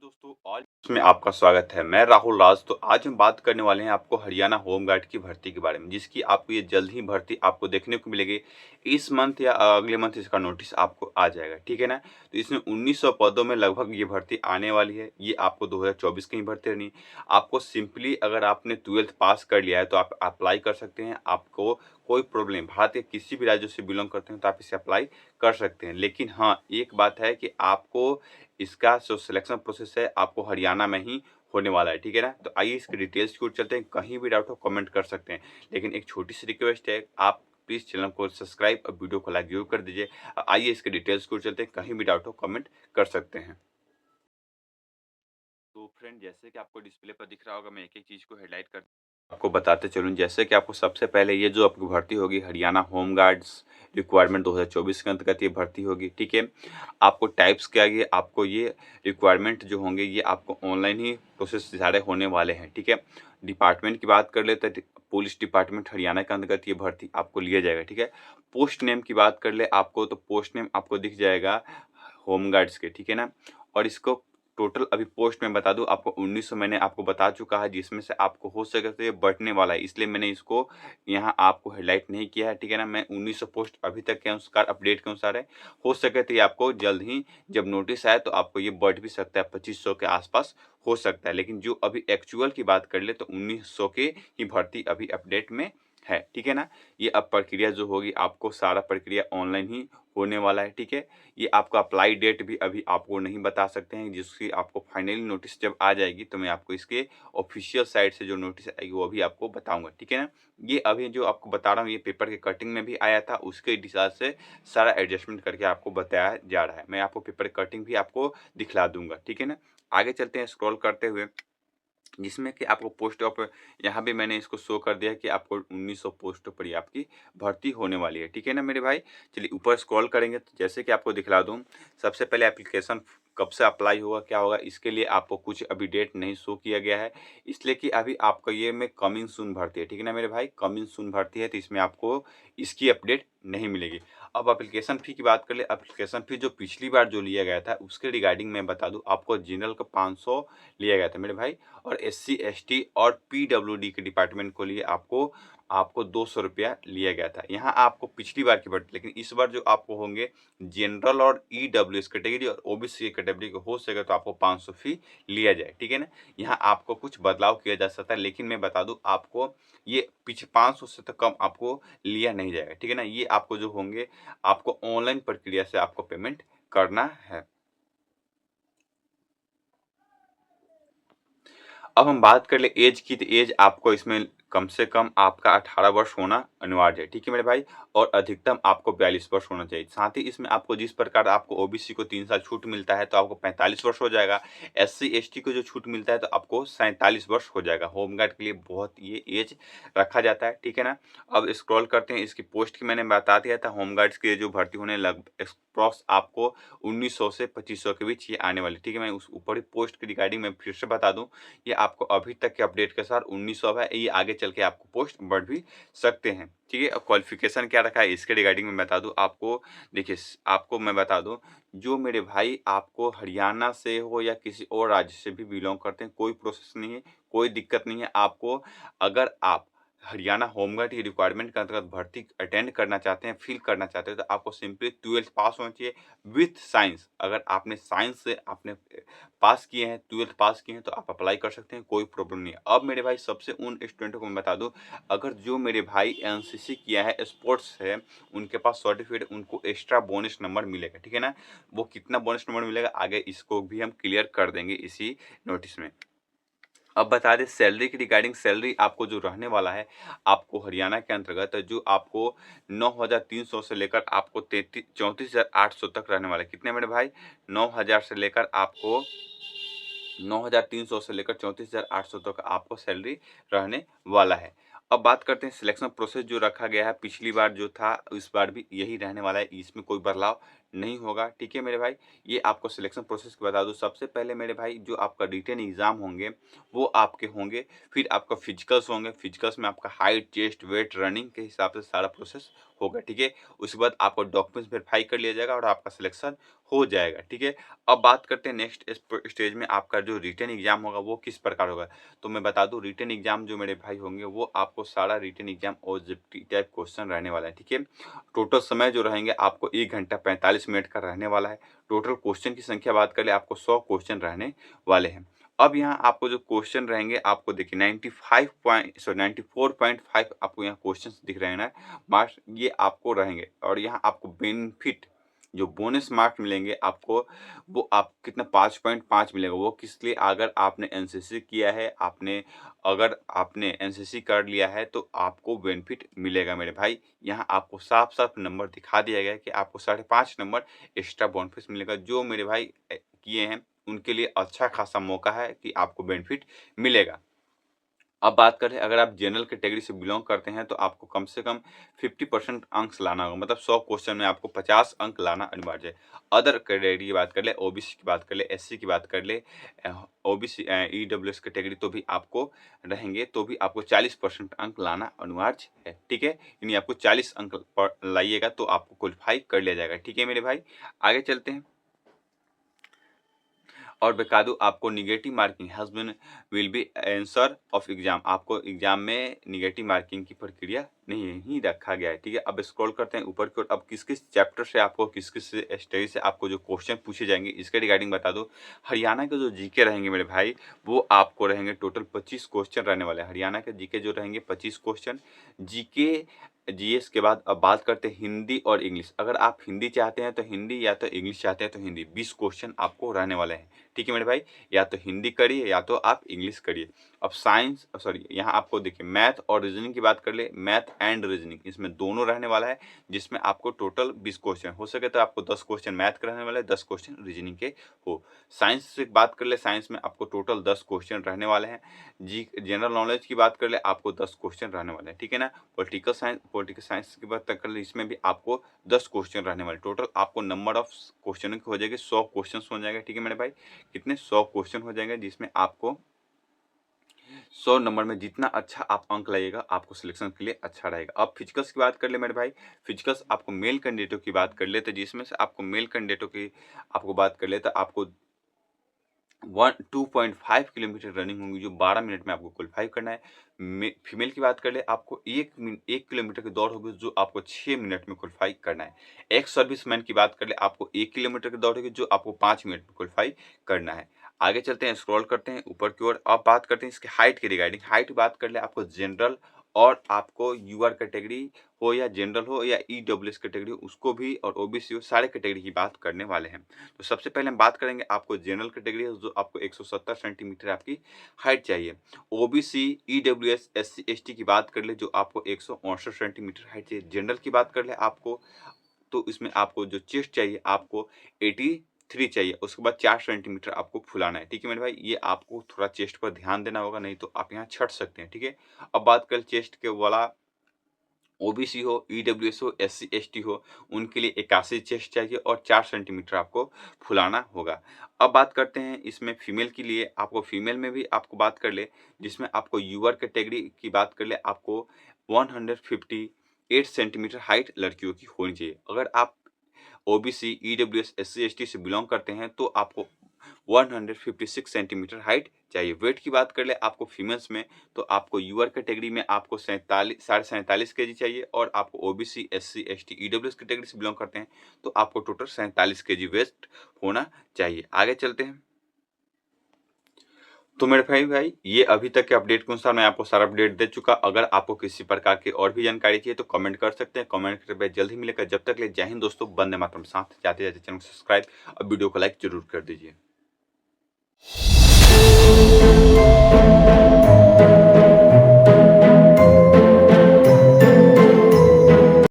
दोस्तों, आज में आपका स्वागत है। मैं राहुल राज। तो आज हम बात करने वाले हैं आपको हरियाणा होमगार्ड की भर्ती के बारे में, जिसकी आपको ये जल्द ही भर्ती आपको देखने को मिलेगी। इस मंथ या अगले मंथ इसका नोटिस आपको आ जाएगा, ठीक है ना। तो इसमें 1900 पदों में लगभग ये भर्ती आने वाली है। ये आपको 2024 की ही भर्ती रहनी। आपको सिंपली अगर आपने 12th पास कर लिया है तो आप अप्लाई कर सकते हैं। आपको कोई प्रॉब्लम नहीं, भारत के किसी भी राज्यों से बिलोंग करते हैं तो आप इसे अप्लाई कर सकते हैं। लेकिन हाँ, एक बात है कि आपको इसका जो सिलेक्शन प्रोसेस है आपको हरियाणा में ही होने वाला है, ठीक है ना। तो आइए इसके डिटेल्स की ओर चलते हैं। कहीं भी डाउट हो कमेंट कर सकते हैं, लेकिन एक छोटी सी रिक्वेस्ट है, आप प्लीज़ चैनल को सब्सक्राइब और वीडियो को लाइक जरूर कर दीजिए। आइए इसके डिटेल्स की ओर चलते हैं। कहीं भी डाउट हो कमेंट कर सकते हैं। तो फ्रेंड, जैसे कि आपको डिस्प्ले पर दिख रहा होगा, मैं एक-एक चीज़ को हाइलाइट कर आपको बताते चलूँ। जैसे कि आपको सबसे पहले ये जो आपकी भर्ती होगी हरियाणा होम गार्ड्स रिक्वायरमेंट 2024 के अंतर्गत ये भर्ती होगी, ठीक है। आपको टाइप्स क्या ये आपको ये रिक्वायरमेंट जो होंगे ये आपको ऑनलाइन ही प्रोसेस सारे होने वाले हैं, ठीक है। डिपार्टमेंट की बात कर ले तो पुलिस डिपार्टमेंट हरियाणा के अंतर्गत ये भर्ती आपको लिया जाएगा, ठीक है। पोस्ट नेम की बात कर ले आपको तो पोस्ट नेम आपको दिख जाएगा होम गार्ड्स के, ठीक है ना। और इसको टोटल अभी पोस्ट में बता दूँ आपको 1900 मैंने आपको बता चुका है, जिसमें से आपको हो सके तो ये बढ़ने वाला है, इसलिए मैंने इसको यहाँ आपको हाइलाइट नहीं किया है, ठीक है ना। मैं 1900 पोस्ट अभी तक के अनुसार अपडेट के अनुसार है। हो सके तो ये आपको जल्द ही जब नोटिस आए तो आपको ये बढ़ भी सकता है, 2500 के आसपास हो सकता है। लेकिन जो अभी एक्चुअल की बात कर ले तो 1900 की ही भर्ती अभी अपडेट में है, ठीक है ना। ये अब प्रक्रिया जो होगी आपको सारा प्रक्रिया ऑनलाइन ही होने वाला है, ठीक है। ये आपका अप्लाई डेट भी अभी आपको नहीं बता सकते हैं, जिसकी आपको फाइनली नोटिस जब आ जाएगी तो मैं आपको इसके ऑफिशियल साइट से जो नोटिस आएगी वो भी आपको बताऊंगा, ठीक है ना। ये अभी जो आपको बता रहा हूँ ये पेपर के कटिंग में भी आया था, उसके हिसाब से सारा एडजस्टमेंट करके आपको बताया जा रहा है। मैं आपको पेपर कटिंग भी आपको दिखला दूंगा, ठीक है ना। आगे चलते हैं स्क्रॉल करते हुए, जिसमें कि आपको पोस्ट ऑफ यहाँ भी मैंने इसको शो कर दिया कि आपको 1900 पोस्टों पर ही आपकी भर्ती होने वाली है, ठीक है ना मेरे भाई। चलिए ऊपर स्क्रॉल करेंगे तो जैसे कि आपको दिखला दूँ, सबसे पहले एप्लीकेशन कब से अप्लाई होगा क्या होगा इसके लिए आपको कुछ अभी डेट नहीं शो किया गया है, इसलिए कि अभी आपका ये में कमिंग सून भर्ती है, ठीक है ना मेरे भाई। कमिंग सून भर्ती है तो इसमें आपको इसकी अपडेट नहीं मिलेगी। अब एप्लीकेशन फ़ी की बात कर ले, एप्लीकेशन फ़ी जो पिछली बार जो लिया गया था उसके रिगार्डिंग मैं बता दूँ आपको, जनरल का 500 लिया गया था मेरे भाई, और एससी एसटी और पीडब्ल्यूडी के डिपार्टमेंट को लिए आपको आपको 200 रुपया लिया गया था। यहाँ आपको पिछली बार की भर्ती, लेकिन इस बार जो आपको होंगे जनरल और ईडब्ल्यूएस कैटेगरी और ओबीसी कैटेगरी को हो सके तो आपको 500 फी लिया जाए, ठीक है ना। यहाँ आपको कुछ बदलाव किया जा सकता है, लेकिन मैं बता दूं आपको ये पीछे 500 से तो कम आपको लिया नहीं जाएगा, ठीक है ना। ये आपको जो होंगे आपको ऑनलाइन प्रक्रिया से आपको पेमेंट करना है। अब हम बात कर ले एज की, तो एज आपको इसमें कम से कम आपका 18 वर्ष होना अनिवार्य है, ठीक है मेरे भाई। और अधिकतम आपको 42 वर्ष होना चाहिए। साथ ही इसमें आपको जिस प्रकार आपको ओबीसी को 3 साल छूट मिलता है तो आपको 45 वर्ष हो जाएगा। एससी एसटी को जो छूट मिलता है तो आपको 47 वर्ष हो जाएगा। होमगार्ड के लिए बहुत ये एज रखा जाता है, ठीक है ना। अब स्क्रॉल करते हैं, इसकी पोस्ट की मैंने बता दिया था। होमगार्ड्स की जो भर्ती होने लगभग अप्रॉक्स आपको 1900 से 2500 के बीच ये आने वाली, ठीक है। मैं उस ऊपरी पोस्ट की रिगार्डिंग मैं फिर से बता दूं, ये आपको अभी तक के अपडेट के साथ 1900 है। ये आगे चल के आपको पोस्ट बढ़ भी सकते हैं, ठीक है। अब क्वालिफिकेशन क्या रखा है इसके रिगार्डिंग में बता दूं आपको। देखिए आपको मैं बता दूं, जो मेरे भाई आपको हरियाणा से हो या किसी और राज्य से भी बिलोंग करते हैं, कोई प्रोसेस नहीं है, कोई दिक्कत नहीं है आपको। अगर आप हरियाणा होमगार्ड की रिक्वायरमेंट के अंतर्गत भर्ती अटेंड करना चाहते हैं, फिल करना चाहते हैं, तो आपको सिंपली 12th पास होना चाहिए विथ साइंस। अगर आपने साइंस से आपने पास किए हैं, 12th पास किए हैं तो आप अप्लाई कर सकते हैं, कोई प्रॉब्लम नहीं है। अब मेरे भाई सबसे उन स्टूडेंटों को मैं बता दूं, अगर जो मेरे भाई एनसीसी किया है, स्पोर्ट्स है, उनके पास सर्टिफिकेट, उनको एक्स्ट्रा बोनस नंबर मिलेगा, ठीक है ना। वो कितना बोनस नंबर मिलेगा आगे इसको भी हम क्लियर कर देंगे इसी नोटिस में। अब बता दें सैलरी की रिगार्डिंग, सैलरी आपको जो रहने वाला है आपको हरियाणा के अंतर्गत जो आपको 9,300 से लेकर आपको 34,800 तक रहने वाला है। कितने मेरे भाई? 9,000 से लेकर आपको 9,300 से लेकर 34,800 तक आपको सैलरी रहने वाला है। अब बात करते हैं सिलेक्शन प्रोसेस जो रखा गया है, पिछली बार जो था इस बार भी यही रहने वाला है, इसमें कोई बदलाव नहीं होगा, ठीक है मेरे भाई। ये आपको सिलेक्शन प्रोसेस की बता दूं, सबसे पहले मेरे भाई जो आपका रिटन एग्जाम होंगे वो आपके होंगे, फिर आपका फिजिकल्स होंगे। फिजिकल्स में आपका हाइट चेस्ट वेट रनिंग के हिसाब से सारा प्रोसेस होगा, ठीक है। उसके बाद आपका डॉक्यूमेंट्स वेरीफाई कर लिया जाएगा और आपका सिलेक्शन हो जाएगा, ठीक है। अब बात करते हैं नेक्स्ट स्टेज में आपका जो रिटन एग्जाम होगा वो किस प्रकार होगा। तो मैं बता दूं रिटन एग्जाम जो मेरे भाई होंगे वो आपको सारा written exam objective type question रहने वाला है, ठीक है। टोटल समय जो रहेंगे आपको 1 घंटा 45 मिनट का रहने वाला है। टोटल क्वेश्चन की संख्या बात करें आपको 100 क्वेश्चन रहने वाले हैं। अब यहाँ आपको जो क्वेश्चन रहेंगे आपको देखिए 94.5 आपको यहाँ क्वेश्चंस दिख रहे हैं ना, मार्क्स ये आपको रहेंगे और यहाँ आपको बेनिफिट जो बोनस मार्क्स मिलेंगे आपको वो आप कितना 5.5 मिलेगा। वो किस लिए, अगर आपने एनसीसी किया है, अगर आपने एनसीसी कर लिया है तो आपको बेनिफिट मिलेगा मेरे भाई। यहाँ आपको साफ-साफ नंबर दिखा दिया गया है कि आपको 5.5 नंबर एक्स्ट्रा बोनफिस मिलेगा। जो मेरे भाई किए हैं उनके लिए अच्छा खासा मौका है कि आपको बेनिफिट मिलेगा। अब बात करें अगर आप जनरल कैटेगरी से बिलॉन्ग करते हैं तो आपको कम से कम 50% अंक लाना होगा, मतलब 100 क्वेश्चन में आपको 50 अंक लाना अनिवार्य है। अदर कैटेगरी की बात कर ले, ओबीसी की बात कर ले, एससी की बात कर ले, ओबीसी ईडब्ल्यूएस कैटेगरी तो भी आपको रहेंगे तो भी आपको 40% अंक लाना अनिवार्य है, ठीक है। यानी आपको 40 अंक लाइएगा तो आपको क्वालिफाई कर लिया जाएगा, ठीक है मेरे भाई। आगे चलते हैं और बता दूं आपको negative marking husband will be answer of exam, आपको एग्जाम में निगेटिव मार्किंग की प्रक्रिया नहीं रखा गया है, ठीक है। अब स्क्रॉल करते हैं ऊपर की ओर। अब किस किस चैप्टर से आपको किस किस स्टडी से आपको जो क्वेश्चन पूछे जाएंगे इसके रिगार्डिंग बता दो। हरियाणा के जो जीके रहेंगे मेरे भाई वो आपको रहेंगे टोटल 25 क्वेश्चन रहने वाले हैं। हरियाणा के जीके जो रहेंगे 25 क्वेश्चन जीके जीएस के बाद अब बात करते हैं हिंदी और इंग्लिश। अगर आप हिंदी चाहते हैं तो हिंदी, या तो इंग्लिश चाहते हैं तो हिंदी। 20 क्वेश्चन आपको रहने वाले हैं, ठीक है मेरे भाई। या तो हिंदी करिए या तो आप इंग्लिश करिए। अब साइंस सॉरी यहाँ आपको देखिए मैथ और रीजनिंग की बात कर ले, मैथ एंड रीजनिंग इसमें दोनों रहने वाला है, जिसमें आपको टोटल 20 क्वेश्चन हो सके तो आपको 10 क्वेश्चन मैथ के रहने वाले, 10 क्वेश्चन रीजनिंग के हो। साइंस से बात कर ले, साइंस में आपको टोटल 10 क्वेश्चन रहने वाले हैं। जी जनरल नॉलेज की बात कर ले आपको 10 क्वेश्चन रहने वाले हैं, ठीक है ना। पॉलिटिकल साइंस की बात कर ले इसमें भी आपको 10 क्वेश्चन रहने वाले। टोटल आपको नंबर ऑफ क्वेश्चन की हो जाएगी 100 क्वेश्चन हो जाएगा, ठीक है मेरे भाई। कितने 100 क्वेश्चन हो जाएंगे, जिसमें आपको 100 नंबर में जितना अच्छा आप अंक लाइएगा आपको सिलेक्शन के लिए अच्छा रहेगा। अब फिजिकल्स की बात कर ले मेरे भाई, फिजिकल्स आपको मेल कैंडिडेटों की बात कर ले तो जिसमें से आपको मेल कैंडिडेटों की आपको बात कर ले तो आपको 2.5 किलोमीटर रनिंग होगी जो 12 मिनट में आपको क्वालिफाई करना है। फीमेल की बात कर ले आपको 1 किलोमीटर की दौड़ होगी जो आपको 6 मिनट में क्वालिफाई करना है। एक्स सर्विसमैन की बात कर ले आपको 1 किलोमीटर की दौड़ होगी जो आपको 5 मिनट में क्वालिफाई करना है। आगे चलते हैं, स्क्रॉल करते हैं ऊपर की ओर। अब बात करते हैं इसके हाइट के रिगार्डिंग। हाइट बात कर ले आपको जनरल और आपको यूआर कैटेगरी हो या जनरल हो या ईडब्ल्यूएस कैटेगरी हो उसको भी, और ओबीसी हो, सारे कैटेगरी की बात करने वाले हैं। तो सबसे पहले हम बात करेंगे आपको जनरल कैटेगरी जो आपको 170 सेंटीमीटर आपकी हाइट चाहिए। ओबीसी ईडब्ल्यूएस एससी एसटी की बात कर ले जो आपको 168 सेंटीमीटर हाइट चाहिए। जनरल की बात कर ले आपको तो इसमें आपको जो चेस्ट चाहिए आपको 83 चाहिए। उसके बाद 4 सेंटीमीटर आपको फुलाना है, ठीक है मेरे भाई। ये आपको थोड़ा चेस्ट पर ध्यान देना होगा, नहीं तो आप यहाँ छट सकते हैं, ठीक है। अब बात करें चेस्ट के वाला ओबीसी हो, ईडब्ल्यूएस हो, एससी एसटी हो, उनके लिए 81 चेस्ट चाहिए और 4 सेंटीमीटर आपको फुलाना होगा। अब बात करते हैं इसमें फीमेल के लिए, आपको फीमेल में भी आपको बात कर ले, जिसमें आपको यूआर कैटेगरी की बात कर ले आपको 158 सेंटीमीटर हाइट लड़कियों की होनी चाहिए। अगर आप ओबीसी, ईडब्ल्यूएस, एससी एसटी से बिलोंग करते हैं तो आपको 156 सेंटीमीटर हाइट चाहिए। वेट की बात कर ले आपको फीमेल्स में तो आपको यूआर कैटेगरी में आपको 47 केजी चाहिए, और आपको OBC, SC ST, EWS category से बिलोंग करते हैं तो आपको टोटल 47 केजी वेस्ट होना चाहिए। आगे चलते हैं। तो मेरे भाई ये अभी तक के अपडेट के अनुसार मैं आपको सारा अपडेट दे चुका। अगर आपको किसी प्रकार की और भी जानकारी चाहिए तो कमेंट कर सकते हैं। कमेंट करके जल्द ही मिलेगा। जब तक ले जय हिंद दोस्तों, वंदे मातरम। साथ जाते जाते चैनल को सब्सक्राइब और वीडियो को लाइक जरूर कर दीजिए।